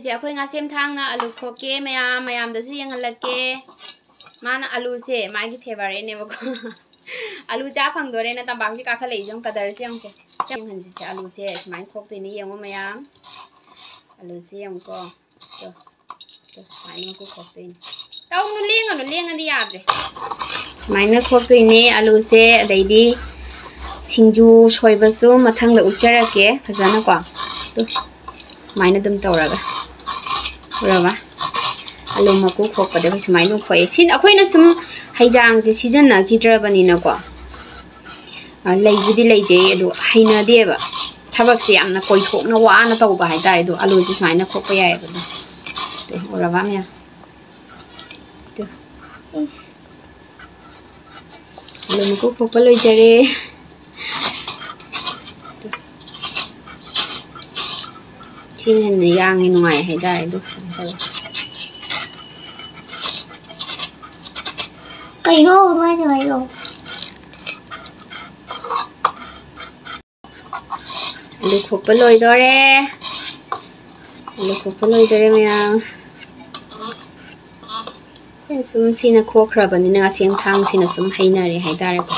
से अखोई ngasem thangna alu khoke mayam da su yangalake mana alu se magi favorite ne bako alu cha phang dore na tambak ji ka kha lei jong kadar se yang se chang han se alu se mai khok tu ni yang mayam alu se yang ko to mai ma ko khok tu ni tau nu leng ani ya bre mai na khok tu ni alu se dai di singju soi ba su mathang da uchara ke phajana ko to mai na dum tawraga Raba alu maku khok pa de mai nu khoi sin akhoi na sum haijang je season na khidra bani na ko lei budi lei je adu haina de ba thabak se amna koi thok na wa na taw ba hai dai do alu je mai na khok pa yai ba to raba me to alu maku khok pa loi jare Chinen yang in ngoài hay đây đúng không? Cây gỗ thôi chứ cây gỗ. Alu khop loi dore. Alu khop loi dore maya. Pen sum sina khok khra bani na siang thang sina sum haina re hay dare ko.